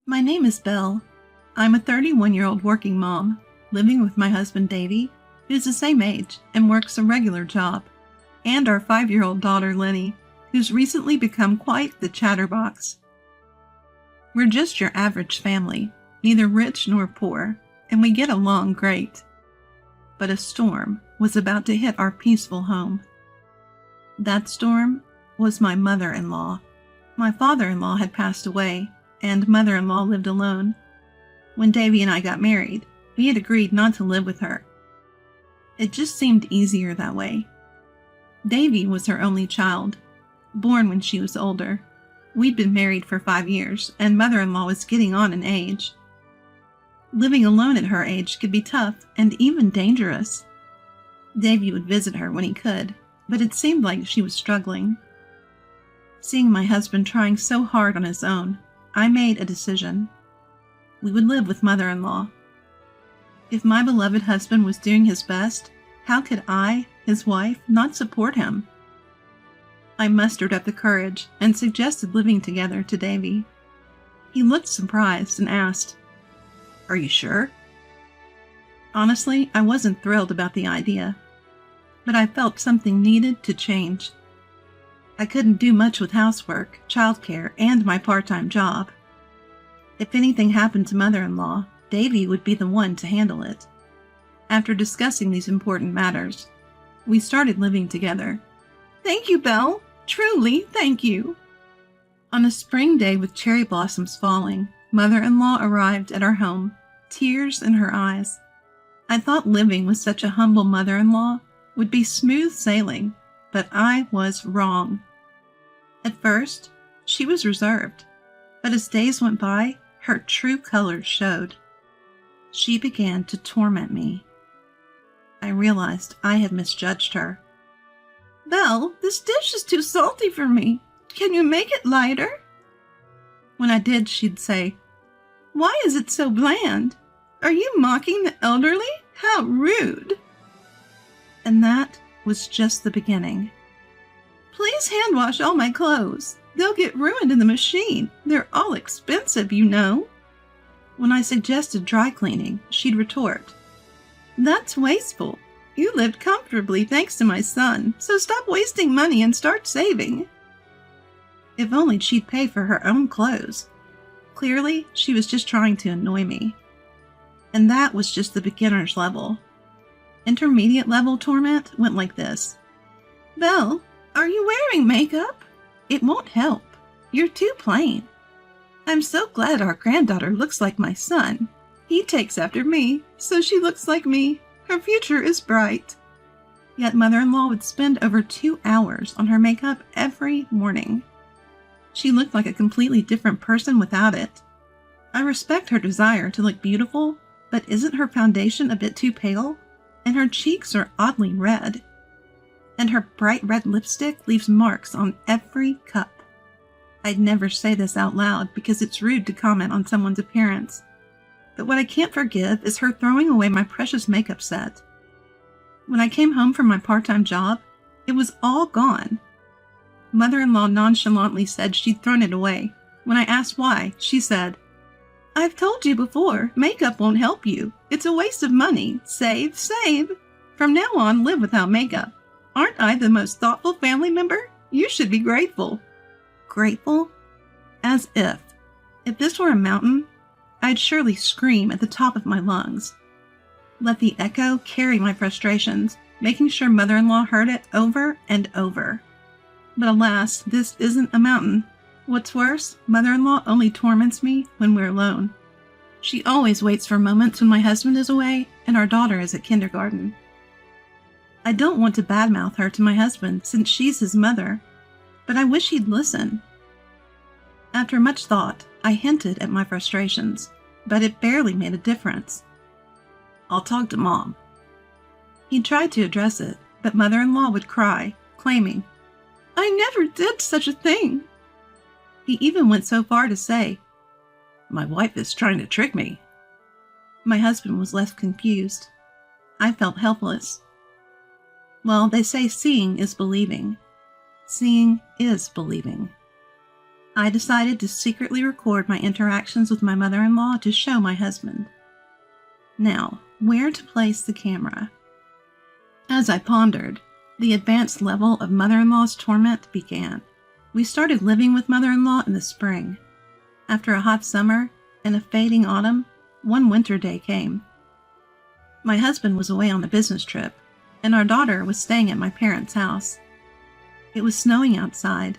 My name is Belle. I'm a 31-year-old working mom, living with my husband Davy, who's the same age and works a regular job, and our 5-year-old daughter Lenny, who's recently become quite the chatterbox. We're just your average family, neither rich nor poor, and we get along great. But a storm was about to hit our peaceful home. That storm was my mother-in-law. My father-in-law had passed away, and mother-in-law lived alone. When Davy and I got married, we had agreed not to live with her. It just seemed easier that way. Davy was her only child, born when she was older. We'd been married for 5 years, and mother-in-law was getting on in age. Living alone at her age could be tough and even dangerous. Davy would visit her when he could, but it seemed like she was struggling. Seeing my husband trying so hard on his own, I made a decision. We would live with mother-in-law. If my beloved husband was doing his best, how could I, his wife, not support him? I mustered up the courage and suggested living together to Davy. He looked surprised and asked, "Are you sure?" Honestly, I wasn't thrilled about the idea, but I felt something needed to change. I couldn't do much with housework, childcare, and my part-time job. If anything happened to mother-in-law, Davy would be the one to handle it. After discussing these important matters, we started living together. Thank you, Belle. Truly, thank you. On a spring day with cherry blossoms falling, mother-in-law arrived at our home, tears in her eyes. I thought living with such a humble mother-in-law would be smooth sailing, but I was wrong. At first, she was reserved, but as days went by, her true colors showed. She began to torment me. I realized I had misjudged her. "Belle, this dish is too salty for me. Can you make it lighter?" When I did, she'd say, "Why is it so bland? Are you mocking the elderly? How rude!" And that was just the beginning. "Please hand wash all my clothes. They'll get ruined in the machine. They're all expensive, you know." When I suggested dry cleaning, she'd retort, "That's wasteful. You lived comfortably thanks to my son, so stop wasting money and start saving." If only she'd pay for her own clothes. Clearly, she was just trying to annoy me. And that was just the beginner's level. Intermediate level torment went like this. "Belle, are you wearing makeup? It won't help. You're too plain. I'm so glad our granddaughter looks like my son. He takes after me, so she looks like me. Her future is bright." Yet mother-in-law would spend over 2 hours on her makeup every morning. She looked like a completely different person without it. I respect her desire to look beautiful, but isn't her foundation a bit too pale? And her cheeks are oddly red. And her bright red lipstick leaves marks on every cup. I'd never say this out loud because it's rude to comment on someone's appearance. But what I can't forgive is her throwing away my precious makeup set. When I came home from my part-time job, it was all gone. Mother-in-law nonchalantly said she'd thrown it away. When I asked why, she said, "I've told you before, makeup won't help you. It's a waste of money. Save, save. From now on, live without makeup. Aren't I the most thoughtful family member? You should be grateful." Grateful? As if. If this were a mountain, I'd surely scream at the top of my lungs. Let the echo carry my frustrations, making sure mother-in-law heard it over and over. But alas, this isn't a mountain. What's worse, mother-in-law only torments me when we're alone. She always waits for moments when my husband is away and our daughter is at kindergarten. I don't want to badmouth her to my husband since she's his mother, but I wish he'd listen. After much thought, I hinted at my frustrations, but it barely made a difference. "I'll talk to Mom." He tried to address it, but mother-in-law would cry, claiming, "I never did such a thing." He even went so far to say, "My wife is trying to trick me." My husband was less confused. I felt helpless. Well, they say seeing is believing. Seeing is believing. I decided to secretly record my interactions with my mother-in-law to show my husband. Now, where to place the camera? As I pondered, the advanced level of mother-in-law's torment began. We started living with mother-in-law in the spring. After a hot summer and a fading autumn, one winter day came. My husband was away on a business trip, and our daughter was staying at my parents' house. It was snowing outside.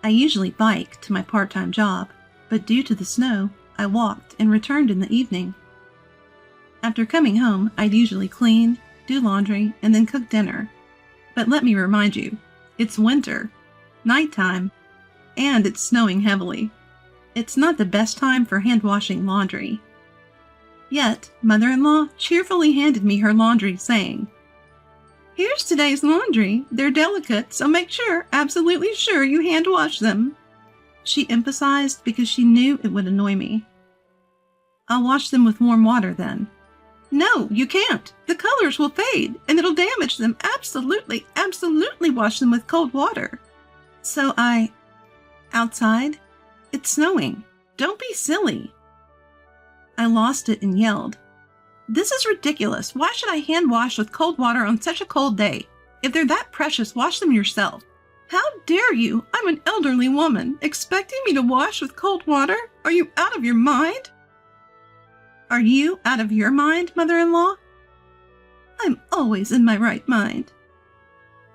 I usually bike to my part-time job, but due to the snow, I walked and returned in the evening. After coming home, I'd usually clean, do laundry, and then cook dinner. But let me remind you, it's winter, nighttime, and it's snowing heavily. It's not the best time for hand-washing laundry. Yet, mother-in-law cheerfully handed me her laundry, saying, "Here's today's laundry. They're delicate, so make sure, absolutely sure, you hand-wash them." She emphasized because she knew it would annoy me. "I'll wash them with warm water then." "No, you can't. The colors will fade, and it'll damage them. Absolutely, absolutely wash them with cold water." So outside? It's snowing. Don't be silly. I lost it and yelled, "This is ridiculous. Why should I hand wash with cold water on such a cold day? If they're that precious, wash them yourself." "How dare you? I'm an elderly woman. Expecting me to wash with cold water? Are you out of your mind?" "Are you out of your mind, mother-in-law?" "I'm always in my right mind."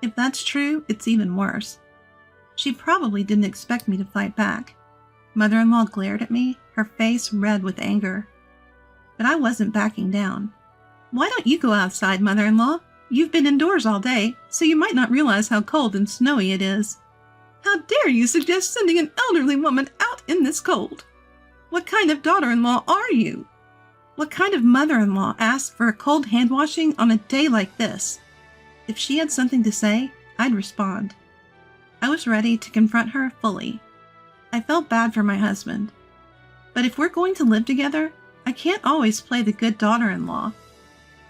If that's true, it's even worse. She probably didn't expect me to fight back. Mother-in-law glared at me, her face red with anger. But I wasn't backing down. "Why don't you go outside, mother-in-law? You've been indoors all day, so you might not realize how cold and snowy it is." "How dare you suggest sending an elderly woman out in this cold? What kind of daughter-in-law are you? What kind of mother-in-law asks for a cold hand-washing on a day like this?" If she had something to say, I'd respond. I was ready to confront her fully. I felt bad for my husband. But if we're going to live together, I can't always play the good daughter-in-law.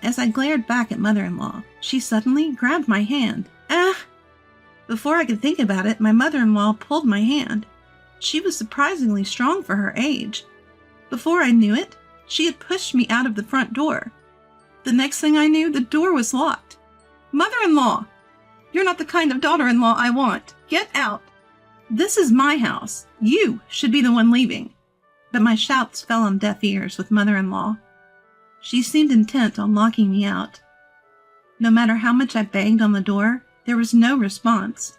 As I glared back at mother-in-law, she suddenly grabbed my hand. "Ah!" Before I could think about it, my mother-in-law pulled my hand. She was surprisingly strong for her age. Before I knew it, she had pushed me out of the front door. The next thing I knew, the door was locked. "Mother-in-law! You're not the kind of daughter-in-law I want. Get out! This is my house. You should be the one leaving." But my shouts fell on deaf ears with mother-in-law. She seemed intent on locking me out. No matter how much I banged on the door, there was no response.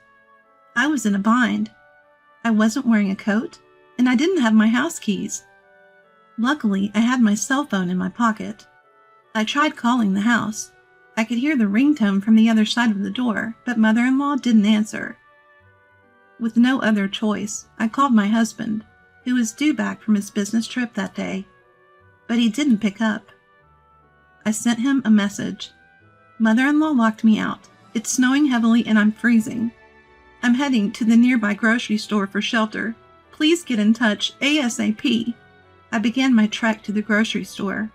I was in a bind. I wasn't wearing a coat, and I didn't have my house keys. Luckily, I had my cell phone in my pocket. I tried calling the house. I could hear the ringtone from the other side of the door, but mother-in-law didn't answer. With no other choice, I called my husband, who was due back from his business trip that day, but he didn't pick up. I sent him a message. "Mother-in-law locked me out. It's snowing heavily and I'm freezing. I'm heading to the nearby grocery store for shelter. Please get in touch ASAP." I began my trek to the grocery store.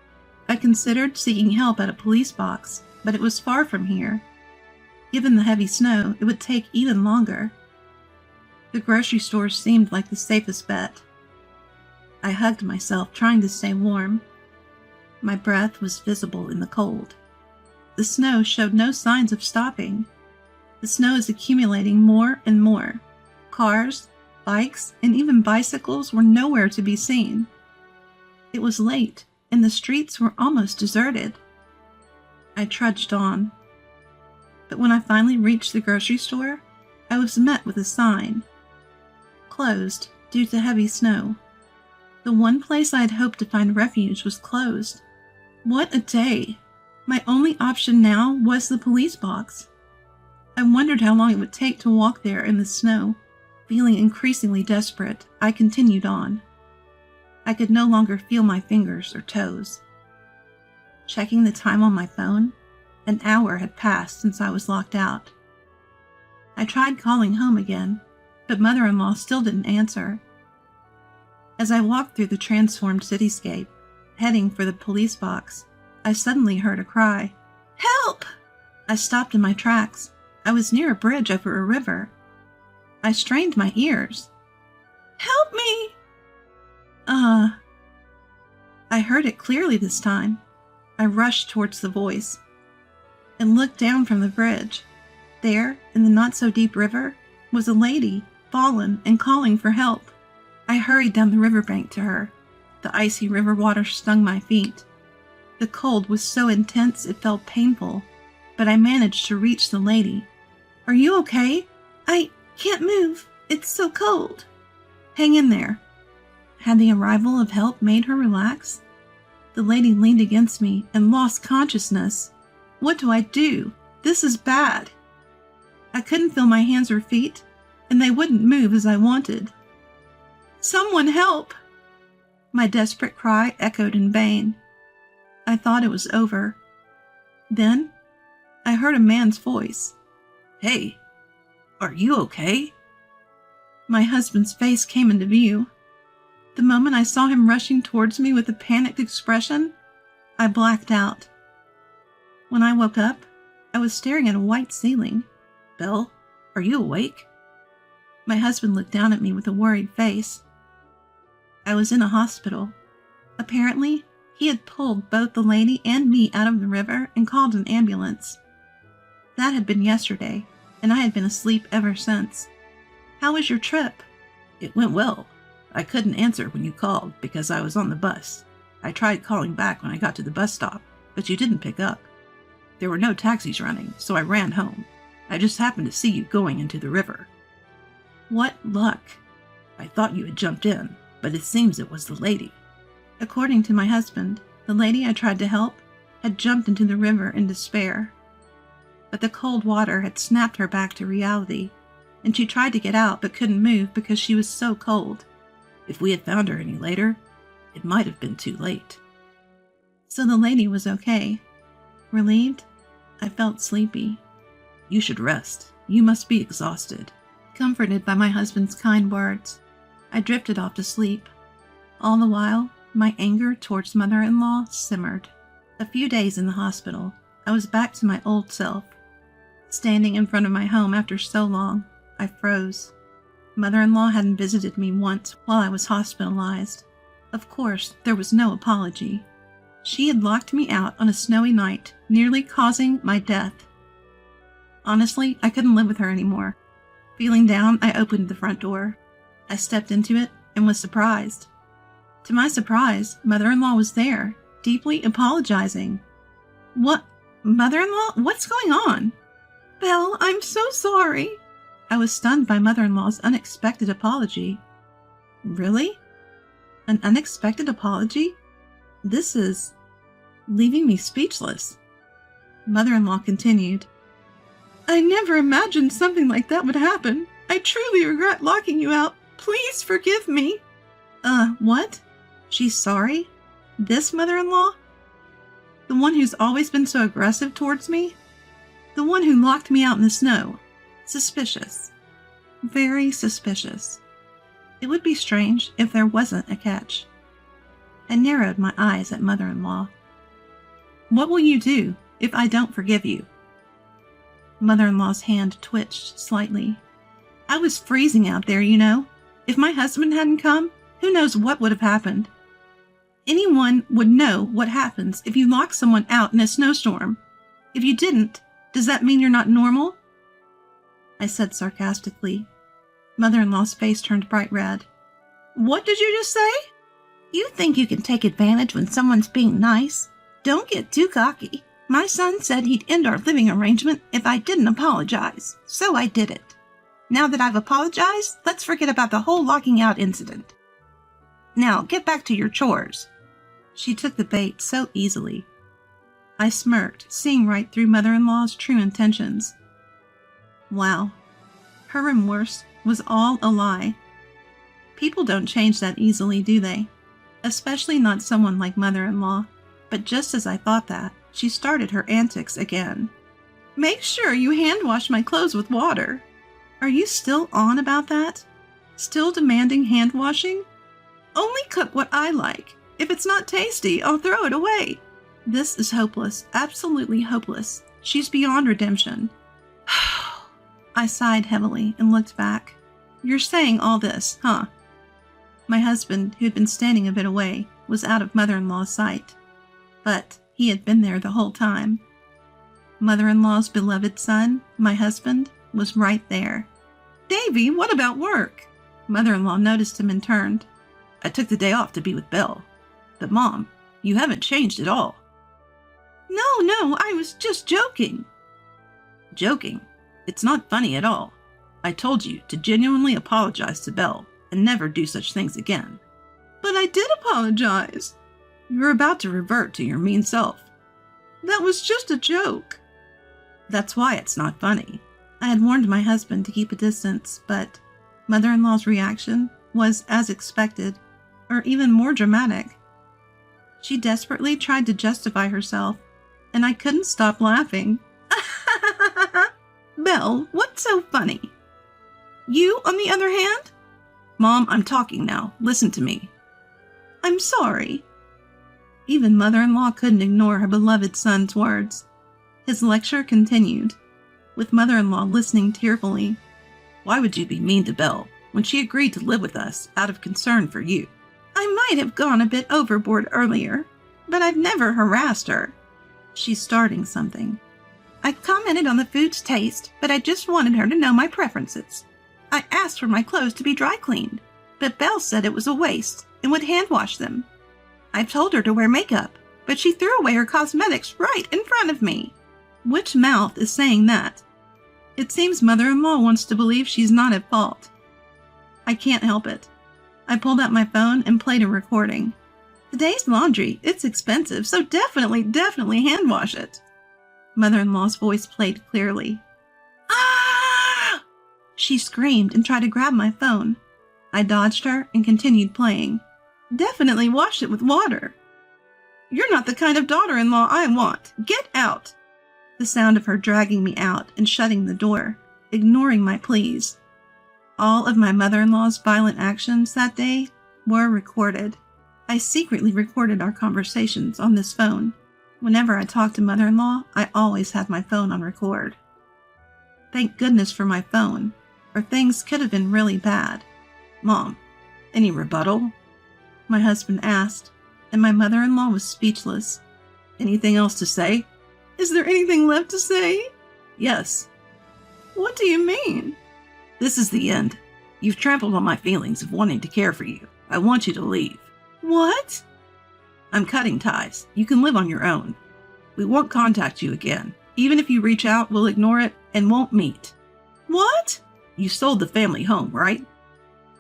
I considered seeking help at a police box, but it was far from here. Given the heavy snow, it would take even longer. The grocery store seemed like the safest bet. I hugged myself, trying to stay warm. My breath was visible in the cold. The snow showed no signs of stopping. The snow is accumulating more and more. Cars, bikes, and even bicycles were nowhere to be seen. It was late, and the streets were almost deserted. I trudged on. But when I finally reached the grocery store, I was met with a sign. Closed due to heavy snow. The one place I had hoped to find refuge was closed. What a day! My only option now was the police box. I wondered how long it would take to walk there in the snow. Feeling increasingly desperate, I continued on. I could no longer feel my fingers or toes. Checking the time on my phone, an hour had passed since I was locked out. I tried calling home again, but mother-in-law still didn't answer. As I walked through the transformed cityscape, heading for the police box, I suddenly heard a cry. "Help!" I stopped in my tracks. I was near a bridge over a river. I strained my ears. Help me! I heard it clearly this time. I rushed towards the voice and looked down from the bridge. There, in the not-so-deep river, was a lady, fallen and calling for help. I hurried down the riverbank to her. The icy river water stung my feet. The cold was so intense it felt painful, but I managed to reach the lady. Are you okay? I can't move. It's so cold. Hang in there. Had the arrival of help made her relax? The lady leaned against me and lost consciousness. What do I do? This is bad. I couldn't feel my hands or feet, and they wouldn't move as I wanted. Someone help! My desperate cry echoed in vain. I thought it was over. Then, I heard a man's voice. Hey, are you okay? My husband's face came into view. The moment I saw him rushing towards me with a panicked expression, I blacked out. When I woke up, I was staring at a white ceiling. Belle, are you awake? My husband looked down at me with a worried face. I was in a hospital. Apparently, he had pulled both the lady and me out of the river and called an ambulance. That had been yesterday, and I had been asleep ever since. How was your trip? It went well. I couldn't answer when you called because I was on the bus. I tried calling back when I got to the bus stop, but you didn't pick up. There were no taxis running, so I ran home. I just happened to see you going into the river. What luck! I thought you had jumped in, but it seems it was the lady. According to my husband, the lady I tried to help had jumped into the river in despair. But the cold water had snapped her back to reality, and she tried to get out but couldn't move because she was so cold. If we had found her any later, it might have been too late. So the lady was okay. Relieved, I felt sleepy. You should rest. You must be exhausted. Comforted by my husband's kind words, I drifted off to sleep. All the while, my anger towards mother-in-law simmered. A few days in the hospital, I was back to my old self. Standing in front of my home after so long, I froze. Mother-in-law hadn't visited me once while I was hospitalized. Of course, there was no apology. She had locked me out on a snowy night, nearly causing my death. Honestly, I couldn't live with her anymore. Feeling down, I opened the front door. I stepped into it and was surprised. To my surprise, mother-in-law was there, deeply apologizing. What? Mother-in-law? What's going on? Belle, I'm so sorry. I was stunned by mother-in-law's unexpected apology. Really? An unexpected apology? This is leaving me speechless. Mother-in-law continued. I never imagined something like that would happen. I truly regret locking you out. Please forgive me. What? She's sorry? This mother-in-law? The one who's always been so aggressive towards me? The one who locked me out in the snow? Suspicious. Very suspicious. It would be strange if there wasn't a catch. I narrowed my eyes at mother-in-law. What will you do if I don't forgive you? Mother-in-law's hand twitched slightly. I was freezing out there, you know. If my husband hadn't come, who knows what would have happened. Anyone would know what happens if you lock someone out in a snowstorm. If you didn't, does that mean you're not normal? I said sarcastically. Mother-in-law's face turned bright red. What did you just say? You think you can take advantage when someone's being nice? Don't get too cocky. My son said he'd end our living arrangement if I didn't apologize, so I did it. Now that I've apologized, let's forget about the whole locking out incident. Now, get back to your chores. She took the bait so easily. I smirked, seeing right through mother-in-law's true intentions. Wow. Her remorse was all a lie. People don't change that easily, do they? Especially not someone like mother-in-law. But just as I thought that, she started her antics again. Make sure you hand wash my clothes with water. Are you still on about that? Still demanding hand washing? Only cook what I like. If it's not tasty, I'll throw it away. This is hopeless, absolutely hopeless. She's beyond redemption. I sighed heavily and looked back. You're saying all this, huh? My husband, who had been standing a bit away, was out of mother-in-law's sight. But he had been there the whole time. Mother-in-law's beloved son, my husband, was right there. "Davy, what about work?" Mother-in-law noticed him and turned. "I took the day off to be with Belle. But Mom, you haven't changed at all." No, I was just joking." "Joking? It's not funny at all. I told you to genuinely apologize to Belle and never do such things again." "But I did apologize." "You're about to revert to your mean self." "That was just a joke." "That's why it's not funny." I had warned my husband to keep a distance, but mother-in-law's reaction was as expected, or even more dramatic. She desperately tried to justify herself, and I couldn't stop laughing. "Belle, what's so funny?" "You, on the other hand?" "Mom, I'm talking now. Listen to me." "I'm sorry." Even mother-in-law couldn't ignore her beloved son's words. His lecture continued, with mother-in-law listening tearfully. "Why would you be mean to Belle when she agreed to live with us out of concern for you?" "I might have gone a bit overboard earlier, but I've never harassed her." She's starting something. "I commented on the food's taste, but I just wanted her to know my preferences. I asked for my clothes to be dry cleaned, but Belle said it was a waste and would hand wash them. I've told her to wear makeup, but she threw away her cosmetics right in front of me." Which mouth is saying that? It seems mother-in-law wants to believe she's not at fault. I can't help it. I pulled out my phone and played a recording. "Today's laundry, it's expensive, so definitely hand wash it." Mother-in-law's voice played clearly. "Ah!" She screamed and tried to grab my phone. I dodged her and continued playing. "Definitely wash it with water." "You're not the kind of daughter-in-law I want. Get out." The sound of her dragging me out and shutting the door, ignoring my pleas. All of my mother-in-law's violent actions that day were recorded. I secretly recorded our conversations on this phone. Whenever I talked to mother-in-law, I always had my phone on record. Thank goodness for my phone, or things could have been really bad. "Mom, any rebuttal?" my husband asked, and my mother-in-law was speechless. "Anything else to say?" "Is there anything left to say?" "Yes." "What do you mean?" "This is the end. You've trampled on my feelings of wanting to care for you. I want you to leave." "What?" "I'm cutting ties. You can live on your own. We won't contact you again. Even if you reach out, we'll ignore it and won't meet." "What?" "You sold the family home, right?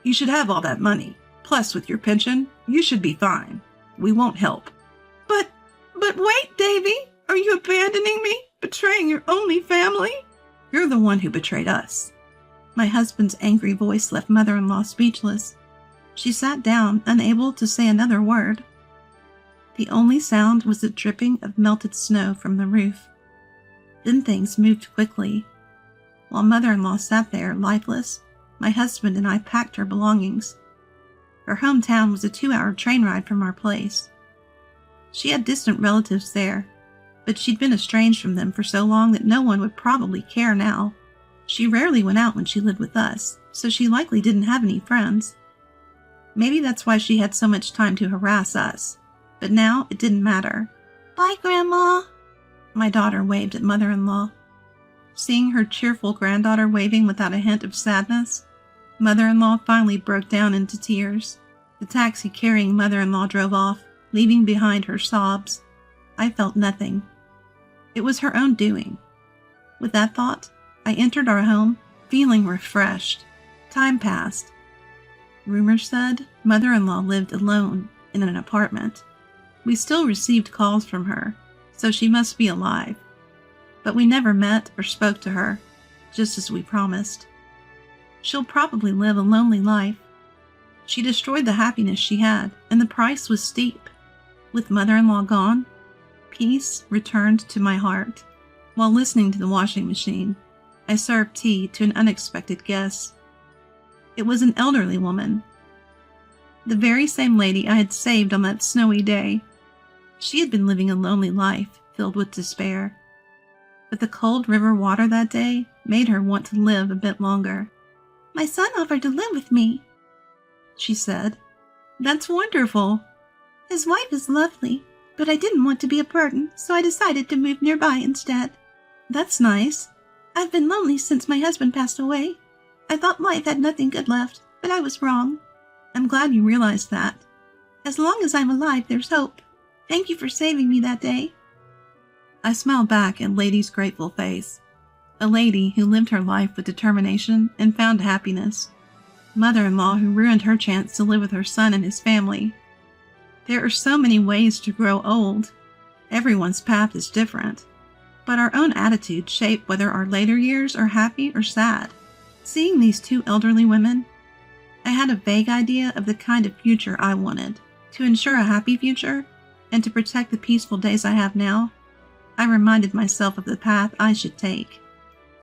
You should have all that money. Plus, with your pension, you should be fine. We won't help." But wait, Davy. Are you abandoning me? Betraying your only family?" "You're the one who betrayed us." My husband's angry voice left mother-in-law speechless. She sat down, unable to say another word. The only sound was the dripping of melted snow from the roof. Then things moved quickly. While mother-in-law sat there, lifeless, my husband and I packed her belongings. Her hometown was a 2-hour train ride from our place. She had distant relatives there, but she'd been estranged from them for so long that no one would probably care now. She rarely went out when she lived with us, so she likely didn't have any friends. Maybe that's why she had so much time to harass us, but now it didn't matter. "Bye, Grandma." My daughter waved at mother-in-law. Seeing her cheerful granddaughter waving without a hint of sadness, mother-in-law finally broke down into tears. The taxi carrying mother-in-law drove off, leaving behind her sobs. I felt nothing. It was her own doing. With that thought, I entered our home, feeling refreshed. Time passed. Rumors said mother-in-law lived alone in an apartment. We still received calls from her, so she must be alive. But we never met or spoke to her, just as we promised. She'll probably live a lonely life. She destroyed the happiness she had, and the price was steep. With mother-in-law gone, peace returned to my heart. While listening to the washing machine, I served tea to an unexpected guest. It was an elderly woman, the very same lady I had saved on that snowy day. She had been living a lonely life, filled with despair. But the cold river water that day made her want to live a bit longer. "My son offered to live with me," she said. That's wonderful. His wife is lovely, but I didn't want to be a burden, so I decided to move nearby instead. That's nice. I've been lonely since my husband passed away. I thought life had nothing good left, but I was wrong. I'm glad you realized that. As long as I'm alive, there's hope. Thank you for saving me that day. I smiled back at Lady's grateful face. A lady who lived her life with determination and found happiness. Mother-in-law who ruined her chance to live with her son and his family. There are so many ways to grow old. Everyone's path is different. But our own attitudes shape whether our later years are happy or sad. Seeing these two elderly women, I had a vague idea of the kind of future I wanted. To ensure a happy future, and to protect the peaceful days I have now, I reminded myself of the path I should take.